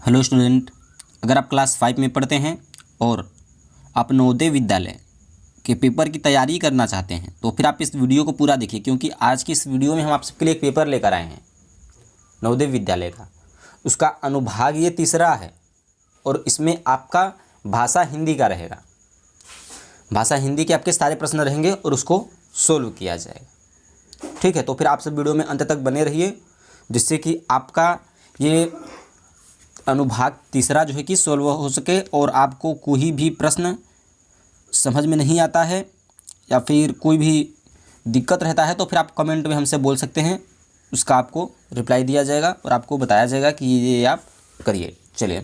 Hello student, अगर आप class 5 में पढ़ते हैं और आप नवोदय विद्यालय के पेपर की तैयारी करना चाहते हैं तो फिर आप इस वीडियो को पूरा देखिए, क्योंकि आज की इस वीडियो में हम आप सबके लिए एक पेपर लेकर आए हैं नवोदय विद्यालय का। उसका अनुभाग ये तीसरा है और इसमें आपका भाषा हिंदी का रहेगा। भाषा हिंदी के आपके सारे प्रश्न रहेंगे और उसको सोल्व किया जाएगा। ठीक है, तो फिर आप सब वीडियो में अंत तक बने रहिए, जिससे कि आपका ये अनुभाग तीसरा जो है कि सोल्व हो सके और आपको कोई भी प्रश्न समझ में नहीं आता है या फिर कोई भी दिक्कत रहता है तो फिर आप कमेंट में हमसे बोल सकते हैं, उसका आपको रिप्लाई दिया जाएगा और आपको बताया जाएगा कि ये आप करिए। चलिए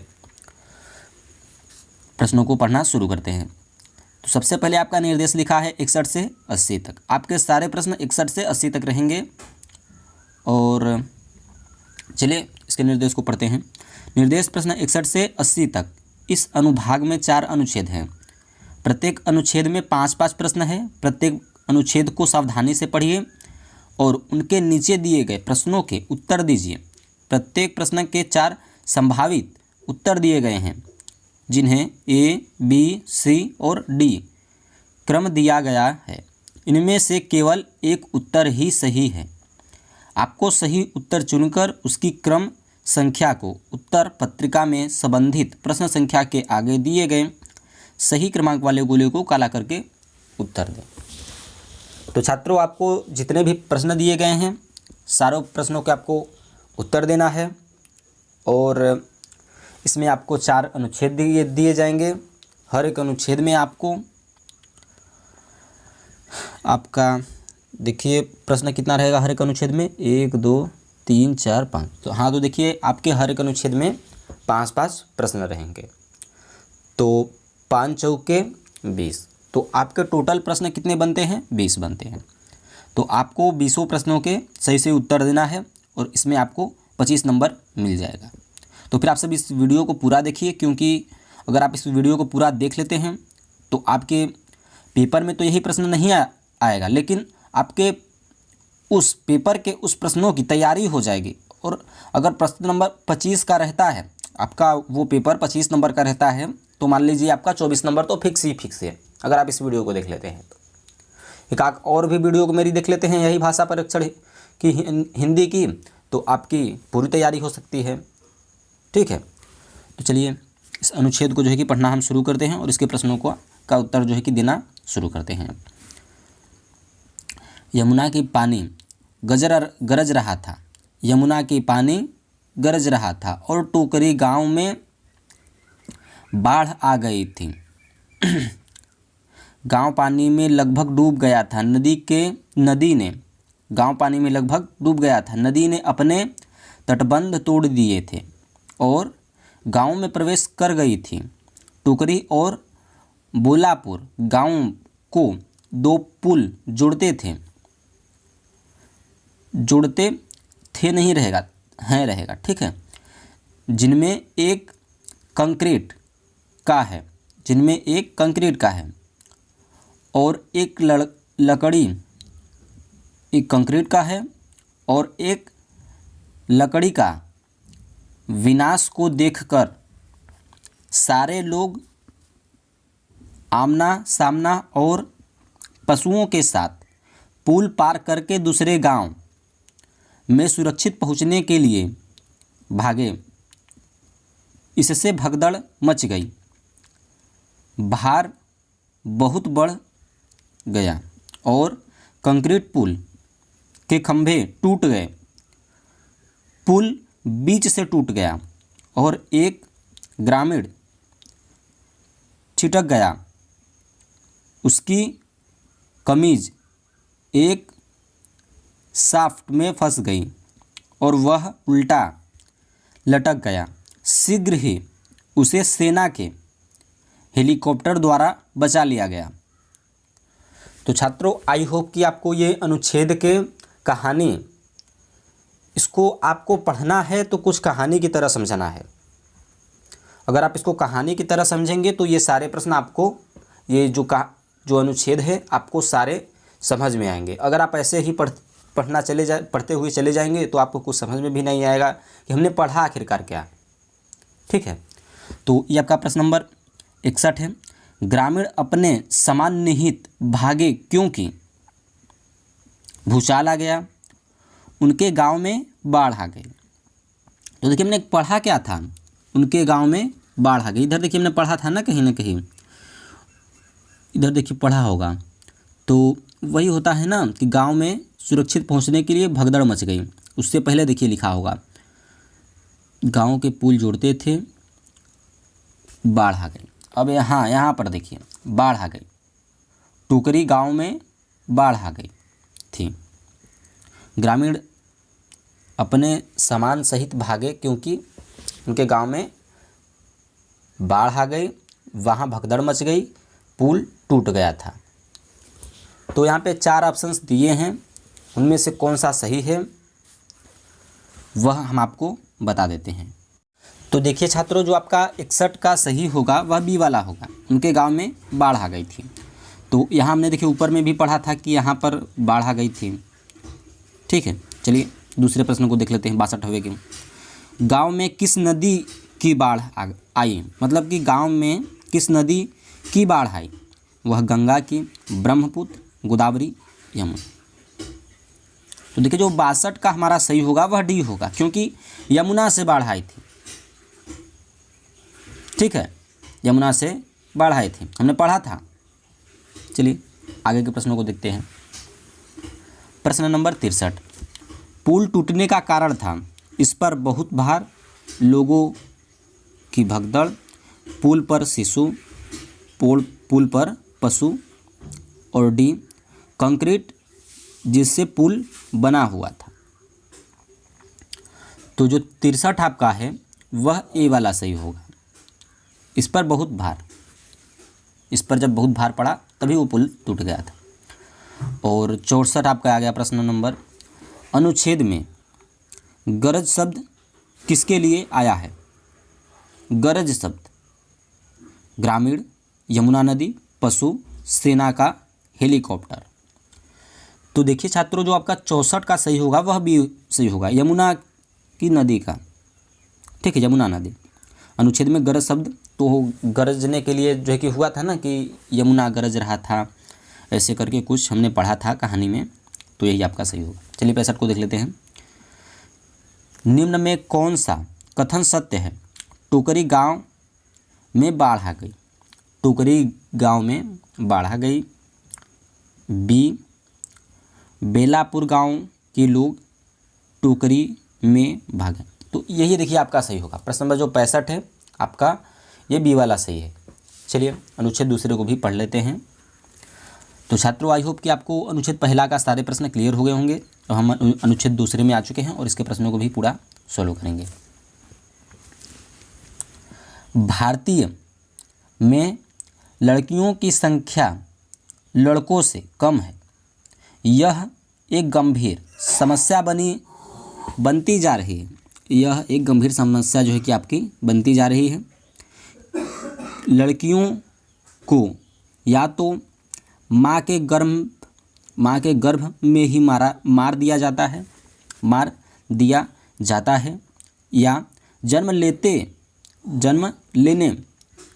प्रश्नों को पढ़ना शुरू करते हैं। तो सबसे पहले आपका निर्देश लिखा है 61 से 80 तक। आपके सारे प्रश्न 61 से 80 तक रहेंगे और चलिए इसके निर्देश को पढ़ते हैं। निर्देश प्रश्न 61 से 80 तक। इस अनुभाग में 4 अनुच्छेद हैं। प्रत्येक अनुच्छेद में 5-5 प्रश्न हैं। प्रत्येक अनुच्छेद को सावधानी से पढ़िए और उनके नीचे दिए गए प्रश्नों के उत्तर दीजिए। प्रत्येक प्रश्न के 4 संभावित उत्तर दिए गए हैं, जिन्हें A, B, C और D क्रम दिया गया है। इनमें से केवल एक उत्तर ही सही है। आपको सही उत्तर चुनकर उसकी क्रम संख्या को उत्तर पत्रिका में संबंधित प्रश्न संख्या के आगे दिए गए सही क्रमांक वाले गोले को काला करके उत्तर दें। तो छात्रों, आपको जितने भी प्रश्न दिए गए हैं सारों प्रश्नों के आपको उत्तर देना है और इसमें आपको 4 अनुच्छेद दिए जाएंगे। हर एक अनुच्छेद में आपका देखिए प्रश्न कितना रहेगा हर एक अनुच्छेद में, 1 2 3 4 5। तो हाँ, तो देखिए आपके हर एक अनुच्छेद में 5-5 प्रश्न रहेंगे। तो 5 चौके 20, तो आपके टोटल प्रश्न कितने बनते हैं? 20 बनते हैं। तो आपको 20 प्रश्नों के सही से उत्तर देना है और इसमें आपको 25 नंबर मिल जाएगा। तो फिर आप सब इस वीडियो को पूरा देखिए, क्योंकि अगर आप इस वीडियो को पूरा देख लेते हैं तो आपके पेपर में तो यही प्रश्न नहीं आएगा, लेकिन आपके उस पेपर के उस प्रश्नों की तैयारी हो जाएगी। और अगर प्रश्न नंबर 25 का रहता है, आपका वो पेपर 25 नंबर का रहता है, तो मान लीजिए आपका 24 नंबर तो फिक्स है अगर आप इस वीडियो को देख लेते हैं तो। एक आध और भी वीडियो को मेरी देख लेते हैं यही भाषा परीक्षण की हिंदी की, तो आपकी पूरी तैयारी हो सकती है। ठीक है, तो चलिए इस अनुच्छेद को जो है कि पढ़ना हम शुरू करते हैं और इसके प्रश्नों का उत्तर जो है कि देना शुरू करते हैं। यमुना की पानी गरज रहा था। यमुना की पानी गरज रहा था और टोकरी गांव में बाढ़ आ गई थी। गांव पानी में लगभग डूब गया था। गांव पानी में लगभग डूब गया था। नदी ने अपने तटबंध तोड़ दिए थे और गांव में प्रवेश कर गई थी। टोकरी और बोलापुर गांव को 2 पुल जोड़ते नहीं रहेगा। ठीक है, जिनमें एक कंक्रीट का है और एक कंक्रीट का है और एक लकड़ी का। विनाश को देखकर सारे लोग आमना सामना और पशुओं के साथ पुल पार करके दूसरे गांव में सुरक्षित पहुंचने के लिए भागे। इससे भगदड़ मच गई। भार बहुत बढ़ गया और कंक्रीट पुल के खंभे टूट गए। पुल बीच से टूट गया और एक ग्रामीण छिटक गया। उसकी कमीज एक शाफ्ट में फंस गई और वह उल्टा लटक गया। शीघ्र ही उसे सेना के हेलीकॉप्टर द्वारा बचा लिया गया। तो छात्रों, आई होप कि आपको ये अनुच्छेद के कहानी इसको आपको पढ़ना है तो कुछ कहानी की तरह समझना है। अगर आप इसको कहानी की तरह समझेंगे तो ये सारे प्रश्न आपको ये जो अनुच्छेद है आपको सारे समझ में आएंगे। अगर आप ऐसे ही पढ़ते हुए चले जाएंगे तो आपको कुछ समझ में भी नहीं आएगा कि हमने पढ़ा आखिरकार क्या। ठीक है। तो ये आपका प्रश्न नंबर 61 है। ग्रामीण अपने समान निहित भागे क्योंकि भूचाल आ गया, उनके गांव में बाढ़ आ गई। तो देखिए हमने पढ़ा क्या था, उनके गांव में बाढ़ आ गई। इधर देखिए हमने पढ़ा था ना कहीं, इधर देखिए पढ़ा होगा। तो वही होता है ना कि गांव में सुरक्षित पहुंचने के लिए भगदड़ मच गई। उससे पहले देखिए लिखा होगा, गांव के पुल जोड़ते थे, बाढ़ आ गई। अब यहाँ पर देखिए बाढ़ आ गई, टोकरी गांव में बाढ़ आ गई थी। ग्रामीण अपने सामान सहित भागे क्योंकि उनके गांव में बाढ़ आ गई, वहाँ भगदड़ मच गई, पुल टूट गया था। तो यहाँ पे 4 ऑप्शंस दिए हैं, उनमें से कौन सा सही है वह हम आपको बता देते हैं। तो देखिए छात्रों, जो आपका 61 का सही होगा वह बी वाला होगा, उनके गांव में बाढ़ आ गई थी। तो यहाँ हमने देखिए ऊपर में भी पढ़ा था कि यहाँ पर बाढ़ आ गई थी। ठीक है, चलिए दूसरे प्रश्न को देख लेते हैं 62वें के। गांव में किस नदी की बाढ़ आई, मतलब कि गांव में किस नदी की बाढ़ आई, वह गंगा की, ब्रह्मपुत्र, गोदावरी, यमुना। तो देखिए जो 62 का हमारा सही होगा वह डी होगा, क्योंकि यमुना से बाढ़ आई थी। ठीक है, यमुना से बाढ़ आई थी, हमने पढ़ा था। चलिए आगे के प्रश्नों को देखते हैं। प्रश्न नंबर 63, पुल टूटने का कारण था इस पर बहुत भार, लोगों की भगदड़, पुल पर शिशु, पुल पर पशु, और डी कंक्रीट जिससे पुल बना हुआ था। तो जो 63 आपका है वह ए वाला सही होगा, इस पर बहुत भार, इस पर जब बहुत भार पड़ा तभी वो पुल टूट गया था। और 64 आपका आ गया प्रश्न नंबर, अनुच्छेद में गरज शब्द किसके लिए आया है। गरज शब्द ग्रामीण, यमुना नदी, पशु, सेना का हेलीकॉप्टर। तो देखिए छात्रों, जो आपका 64 का सही होगा वह भी सही होगा, यमुना की नदी का। ठीक है, यमुना नदी। अनुच्छेद में गरज शब्द, तो गरजने के लिए जो है कि हुआ था ना कि यमुना गरज रहा था, ऐसे करके कुछ हमने पढ़ा था कहानी में, तो यही आपका सही होगा। चलिए 65 को देख लेते हैं। निम्न में कौन सा कथन सत्य है। टोकरी गांव में बाढ़ आ गई, टोकरी गांव में बाढ़ आ गई। बी, बेलापुर गांव के लोग टोकरी में भागे। तो यही देखिए आपका सही होगा। प्रश्न नंबर जो 65 है आपका, ये बी वाला सही है। चलिए अनुच्छेद दूसरे को भी पढ़ लेते हैं। तो छात्रों, आई होप कि आपको अनुच्छेद पहला का सारे प्रश्न क्लियर हो गए होंगे। तो हम अनुच्छेद दूसरे में आ चुके हैं और इसके प्रश्नों को भी पूरा सॉल्व करेंगे। भारतीय में लड़कियों की संख्या लड़कों से कम है, यह एक गंभीर समस्या बनती जा रही है। यह एक गंभीर समस्या जो है कि आपकी बनती जा रही है। लड़कियों को या तो माँ के गर्भ में ही मार दिया जाता है, या जन्म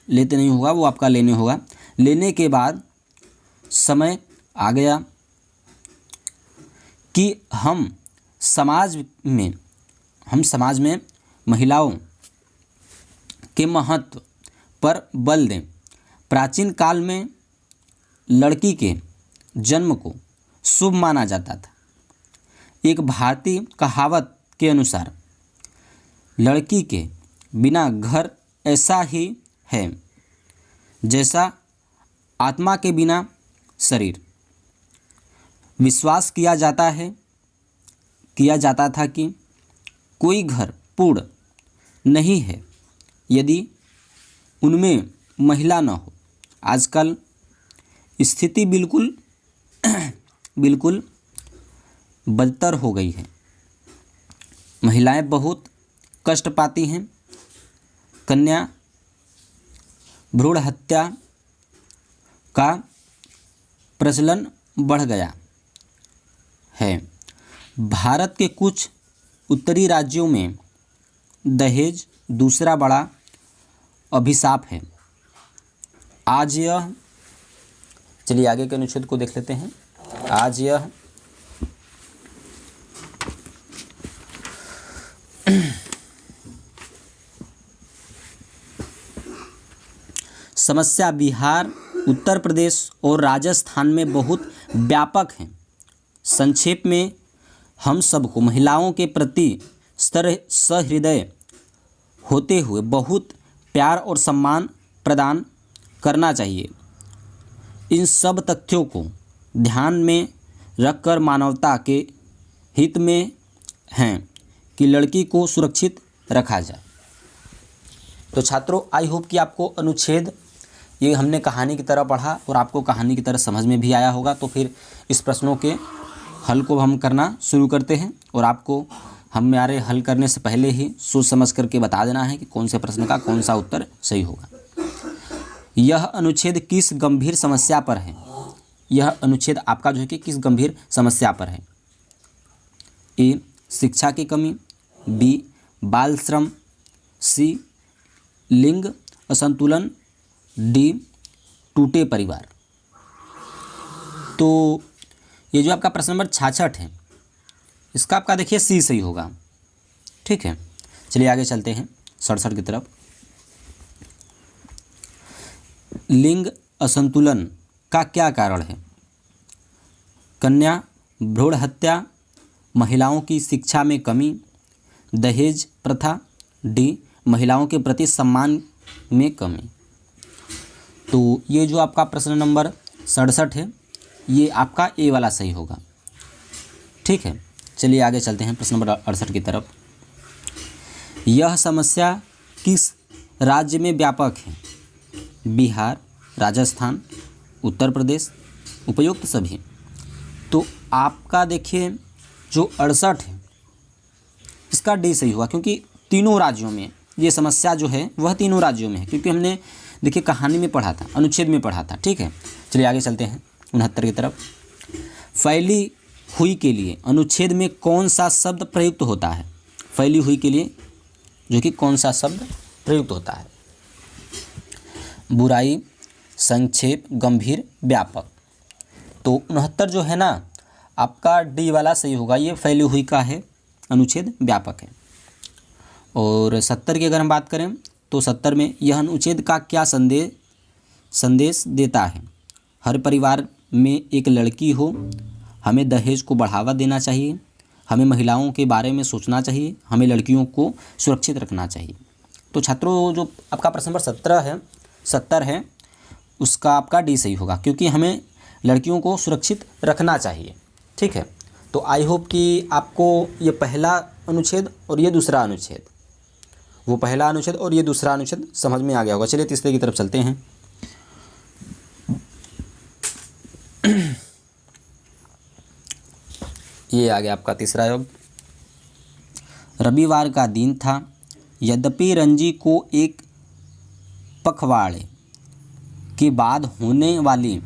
लेते नहीं होगा, वो आपका लेने होगा। लेने के बाद समय आ गया कि हम समाज में महिलाओं के महत्व पर बल दें। प्राचीन काल में लड़की के जन्म को शुभ माना जाता था। एक भारतीय कहावत के अनुसार लड़की के बिना घर ऐसा ही है जैसा आत्मा के बिना शरीर। विश्वास किया जाता था कि कोई घर पूर्ण नहीं है यदि उनमें महिला न हो। आजकल स्थिति बिल्कुल बदतर हो गई है। महिलाएं बहुत कष्ट पाती हैं। कन्या भ्रूण हत्या का प्रचलन बढ़ गया है। भारत के कुछ उत्तरी राज्यों में दहेज दूसरा बड़ा अभिशाप है। आज यह, चलिए आगे के अनुच्छेद को देख लेते हैं। आज यह समस्या बिहार, उत्तर प्रदेश और राजस्थान में बहुत व्यापक है। संक्षेप में, हम सबको महिलाओं के प्रति सहृदय होते हुए बहुत प्यार और सम्मान प्रदान करना चाहिए। इन सब तथ्यों को ध्यान में रखकर मानवता के हित में है कि लड़की को सुरक्षित रखा जाए। तो छात्रों, आई होप कि आपको अनुच्छेद, ये हमने कहानी की तरह पढ़ा और आपको कहानी की तरह समझ में भी आया होगा। तो फिर इस प्रश्नों के हल को हम करना शुरू करते हैं और आपको हमारे हल करने से पहले ही सोच समझ करके बता देना है कि कौन से प्रश्न का कौन सा उत्तर सही होगा। यह अनुच्छेद किस गंभीर समस्या पर है? यह अनुच्छेद आपका जो है कि किस गंभीर समस्या पर है? ए, शिक्षा की कमी, बी, बाल श्रम, सी, लिंग असंतुलन, डी, टूटे परिवार। तो ये जो आपका प्रश्न नंबर 66 है, इसका आपका देखिए सी सही होगा। ठीक है, चलिए आगे चलते हैं 67 की तरफ। लिंग असंतुलन का क्या कारण है? कन्या भ्रूण हत्या, महिलाओं की शिक्षा में कमी, दहेज प्रथा, डी, महिलाओं के प्रति सम्मान में कमी। तो ये जो आपका प्रश्न नंबर 67 है, ये आपका ए वाला सही होगा। ठीक है, चलिए आगे चलते हैं प्रश्न नंबर 68 की तरफ। यह समस्या किस राज्य में व्यापक है? बिहार, राजस्थान, उत्तर प्रदेश, उपयुक्त सभी। तो आपका देखिए जो 68 है, इसका डी सही हुआ, क्योंकि तीनों राज्यों में ये समस्या जो है वह तीनों राज्यों में है, क्योंकि हमने देखिए कहानी में पढ़ा था, अनुच्छेद में पढ़ा था। ठीक है, चलिए आगे चलते हैं 69 की तरफ। फैली हुई के लिए अनुच्छेद में कौन सा शब्द प्रयुक्त होता है? फैली हुई के लिए जो कि कौन सा शब्द प्रयुक्त होता है? बुराई, संक्षेप, गंभीर, व्यापक। तो 69 जो है ना, आपका डी वाला सही होगा। ये फैली हुई का है, अनुच्छेद व्यापक है। और 70 की अगर हम बात करें तो 70 में यह अनुच्छेद का क्या संदेश देता है? हर परिवार में एक लड़की हो, हमें दहेज को बढ़ावा देना चाहिए, हमें महिलाओं के बारे में सोचना चाहिए, हमें लड़कियों को सुरक्षित रखना चाहिए। तो छात्रों, जो आपका प्रश्न नंबर 70 है, उसका आपका डी सही होगा, क्योंकि हमें लड़कियों को सुरक्षित रखना चाहिए। ठीक है, तो आई होप कि आपको ये पहला अनुच्छेद और ये दूसरा अनुच्छेद, वो पहला अनुच्छेद और ये दूसरा अनुच्छेद समझ में आ गया होगा। चलिए तीसरे की तरफ चलते हैं। ये आ गया आपका तीसरा योग। रविवार का दिन था, यद्यपि रंजी को एक पखवाड़े के बाद होने वाली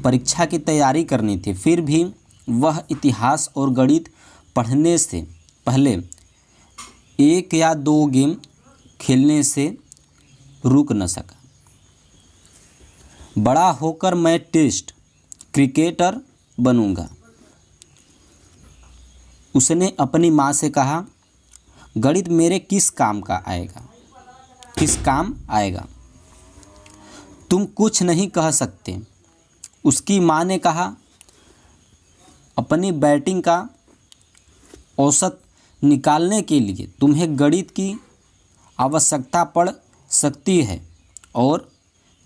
परीक्षा की तैयारी करनी थी, फिर भी वह इतिहास और गणित पढ़ने से पहले 1 या 2 गेम खेलने से रुक न सका। बड़ा होकर मैं टेस्ट क्रिकेटर बनूंगा, उसने अपनी माँ से कहा। गणित मेरे किस काम आएगा? तुम कुछ नहीं कह सकते, उसकी माँ ने कहा। अपनी बैटिंग का औसत निकालने के लिए तुम्हें गणित की आवश्यकता पड़ सकती है, और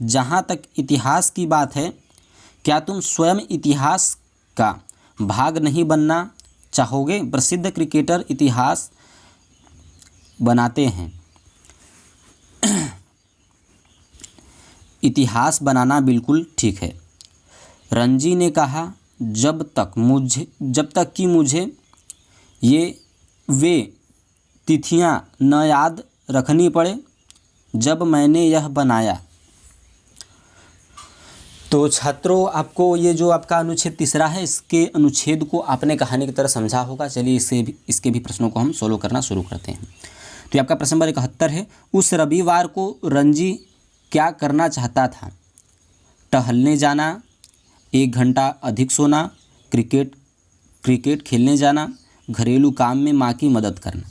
जहाँ तक इतिहास की बात है, क्या तुम स्वयं इतिहास का भाग नहीं बनना चाहोगे? प्रसिद्ध क्रिकेटर इतिहास बनाते हैं। इतिहास बनाना बिल्कुल ठीक है, रंजी ने कहा। जब तक कि मुझे वे तिथियां न याद रखनी पड़े जब मैंने यह बनाया। तो छात्रों, आपको ये जो आपका अनुच्छेद तीसरा है, इसके अनुच्छेद को आपने कहानी की तरह समझा होगा। चलिए इसके भी प्रश्नों को हम सोल्व करना शुरू करते हैं। तो ये आपका प्रश्न नंबर 71 है। उस रविवार को रणजी क्या करना चाहता था? टहलने जाना, 1 घंटा अधिक सोना, क्रिकेट खेलने जाना, घरेलू काम में माँ की मदद करना।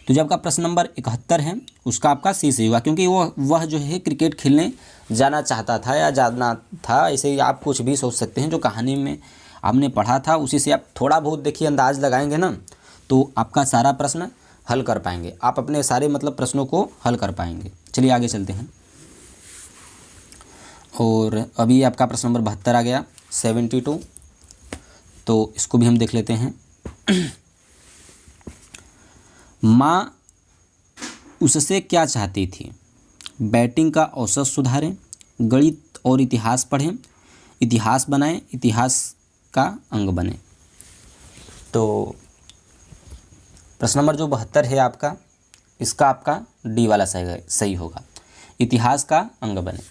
तो जो आपका प्रश्न नंबर 71 है उसका आपका सी सही हुआ, क्योंकि वह जो है क्रिकेट खेलने जाना चाहता था या जाना था। ऐसे ही आप कुछ भी सोच सकते हैं, जो कहानी में आपने पढ़ा था उसी से आप थोड़ा बहुत देखिए अंदाज लगाएंगे ना, तो आपका सारा प्रश्न हल कर पाएंगे। आप अपने सारे मतलब प्रश्नों को हल कर पाएंगे। चलिए आगे चलते हैं। और अभी आपका प्रश्न नंबर 72 आ गया, 72। तो इसको भी हम देख लेते हैं। माँ उससे क्या चाहती थी? बैटिंग का औसत सुधारें, गणित और इतिहास पढ़ें, इतिहास बनाएं, इतिहास का अंग बने। तो प्रश्न नंबर जो 72 है आपका, इसका आपका डी वाला सही होगा, इतिहास का अंग बने।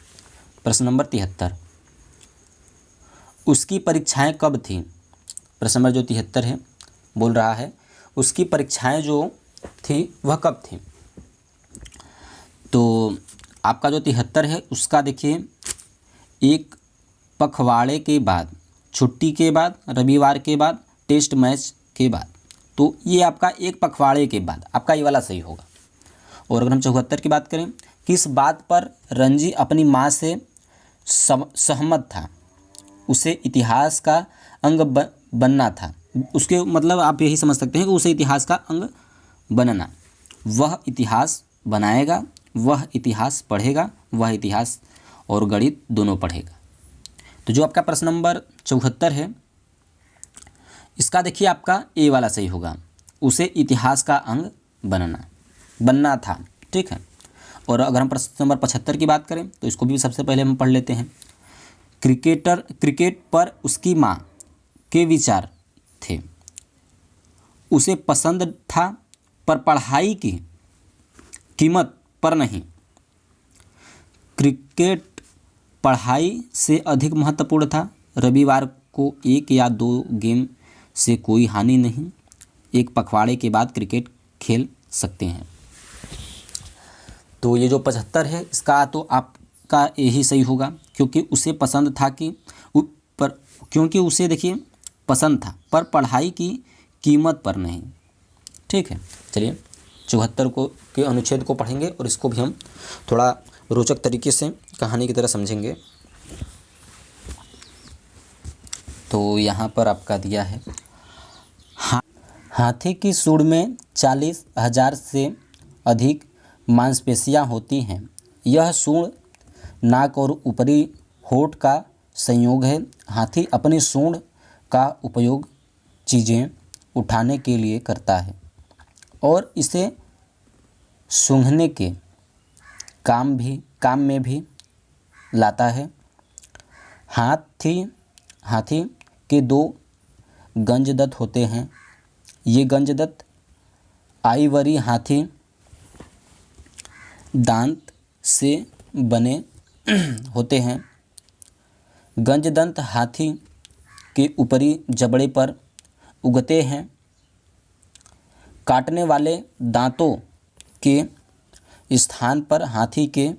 प्रश्न नंबर 73, उसकी परीक्षाएं कब थीं? प्रश्न नंबर जो 73 है बोल रहा है उसकी परीक्षाएं जो थी वह कब थी? तो आपका जो 73 है उसका देखिए, एक पखवाड़े के बाद, छुट्टी के बाद, रविवार के बाद, टेस्ट मैच के बाद। तो ये आपका एक पखवाड़े के बाद, आपका ये वाला सही होगा। और अगर हम 74 की बात करें, किस बात पर रणजी अपनी माँ से सहमत था? उसे इतिहास का अंग बनना था। उसके मतलब आप यही समझ सकते हैं कि उसे इतिहास का अंग बनना। वह इतिहास बनाएगा, वह इतिहास पढ़ेगा, वह इतिहास और गणित दोनों पढ़ेगा। तो जो आपका प्रश्न नंबर 74 है इसका देखिए आपका ए वाला सही होगा, उसे इतिहास का अंग बनना था। ठीक है। और अगर हम प्रश्न नंबर 75 की बात करें तो इसको भी सबसे पहले हम पढ़ लेते हैं। क्रिकेट पर उसकी माँ के विचार थे। उसे पसंद था पर पढ़ाई की कीमत पर नहीं। क्रिकेट पढ़ाई से अधिक महत्वपूर्ण था। रविवार को 1 या 2 गेम से कोई हानि नहीं। एक पखवाड़े के बाद क्रिकेट खेल सकते हैं। तो ये जो 75 है इसका तो आपका यही सही होगा, क्योंकि उसे पसंद था क्योंकि उसे देखिए पसंद था पर पढ़ाई की कीमत पर नहीं। ठीक है। चलिए 74 को के अनुच्छेद को पढ़ेंगे और इसको भी हम थोड़ा रोचक तरीके से कहानी की तरह समझेंगे। तो यहाँ पर आपका दिया है, हाथी की सूंड में 40,000 से अधिक मांसपेशियाँ होती हैं। यह सूंड, नाक और ऊपरी होंठ का संयोग है। हाथी अपनी सूंड का उपयोग चीज़ें उठाने के लिए करता है और इसे सूंघने के काम में भी लाता है। हाथी के 2 गंजदंत होते हैं। ये गंजदंत आइवरी हाथी दांत से बने होते हैं। गंजदंत हाथी के ऊपरी जबड़े पर उगते हैं। काटने वाले दांतों के स्थान पर हाथी के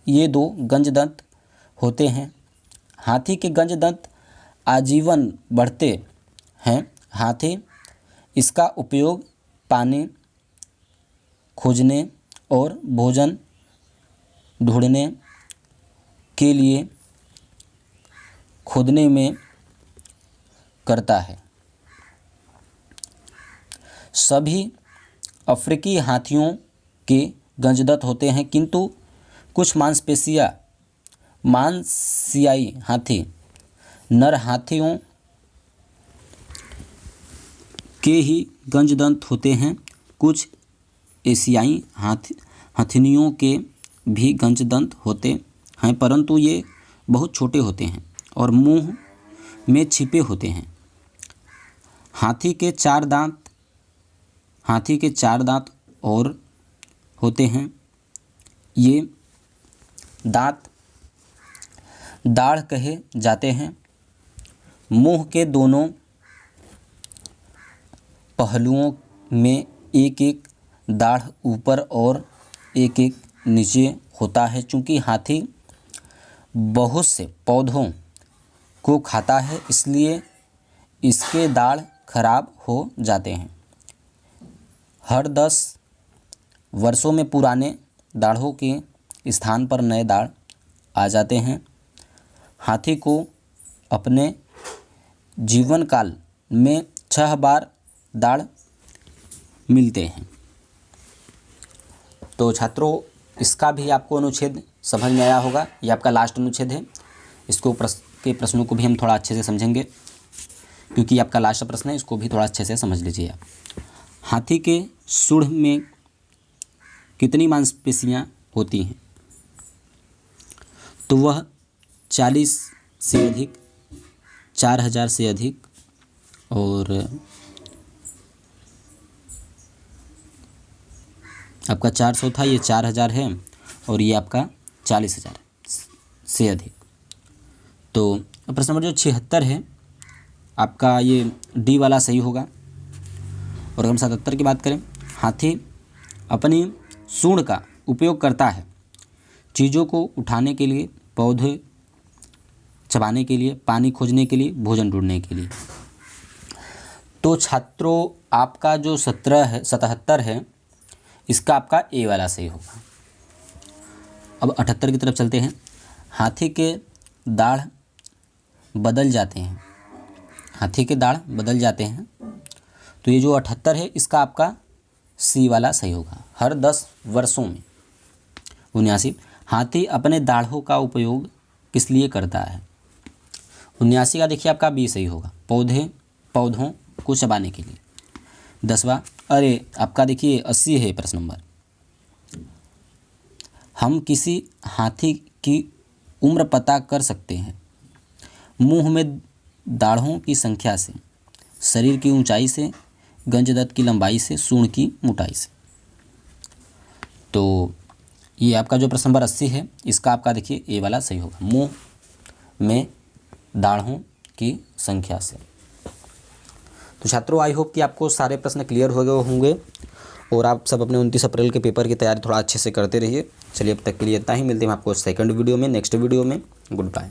ये 2 गंजदंत होते हैं। हाथी के गंजदंत आजीवन बढ़ते हैं। हाथी इसका उपयोग पानी खोजने और भोजन ढूंढने के लिए खोदने में करता है। सभी अफ्रीकी हाथियों के गंजदंत होते हैं, किंतु कुछ मांसियाई हाथी नर हाथियों के ही गंजदंत होते हैं। कुछ एशियाई हथिनियों के भी गंजदंत होते हैं, परंतु ये बहुत छोटे होते हैं और मुंह में छिपे होते हैं। हाथी के 4 दांत और होते हैं। ये दांत दाढ़ कहे जाते हैं। मुंह के दोनों पहलुओं में एक दाढ़ ऊपर और एक एक नीचे होता है। चूँकि हाथी बहुत से पौधों को खाता है इसलिए इसके दाढ़ खराब हो जाते हैं। हर 10 वर्षों में पुराने दाढ़ों के स्थान पर नए दाढ़ आ जाते हैं। हाथी को अपने जीवन काल में 6 बार दाढ़ मिलते हैं। तो छात्रों, इसका भी आपको अनुच्छेद समझ में आया होगा। ये आपका लास्ट अनुच्छेद है। इसको के प्रश्नों को भी हम थोड़ा अच्छे से समझेंगे, क्योंकि आपका लास्ट प्रश्न है। इसको भी थोड़ा अच्छे से समझ लीजिए आप। हाथी के सूंड में कितनी मांसपेशियां होती हैं? तो वह 40 से अधिक, 4000 से अधिक, और आपका 400 था, ये 4000 है, और ये आपका 40,000 से अधिक। तो प्रश्न नंबर जो 76 है आपका, ये डी वाला सही होगा। और अगर हम 77 की बात करें, हाथी अपनी सूंड का उपयोग करता है चीज़ों को उठाने के लिए, पौधे चबाने के लिए, पानी खोजने के लिए, भोजन ढूंढने के लिए। तो छात्रों, आपका जो 77 है इसका आपका ए वाला सही होगा। अब 78 की तरफ चलते हैं। हाथी के दाढ़ बदल जाते हैं। हाथी के दाढ़ बदल जाते हैं। तो ये जो 78 है इसका आपका सी वाला सही होगा। हर 10 वर्षों में। 79, हाथी अपने दाढ़ों का उपयोग किस लिए करता है? 79 का देखिए आपका बी सही होगा, पौधों को चबाने के लिए। 10वां, अरे आपका देखिए 80 है प्रश्न नंबर। हम किसी हाथी की उम्र पता कर सकते हैं मुंह में दाढ़ों की संख्या से, शरीर की ऊंचाई से, गंजदत्त की लंबाई से, सूंड की मोटाई से। तो ये आपका जो प्रश्न नंबर 80 है इसका आपका देखिए ए वाला सही होगा, मुंह में दाढ़ों की संख्या से। तो छात्रों, आई होप कि आपको सारे प्रश्न क्लियर हो गए होंगे और आप सब अपने 29 अप्रैल के पेपर की तैयारी थोड़ा अच्छे से करते रहिए। चलिए, अब तक के लिए इतना ही। मिलते हैं आपको सेकंड वीडियो में, नेक्स्ट वीडियो में। Good bye.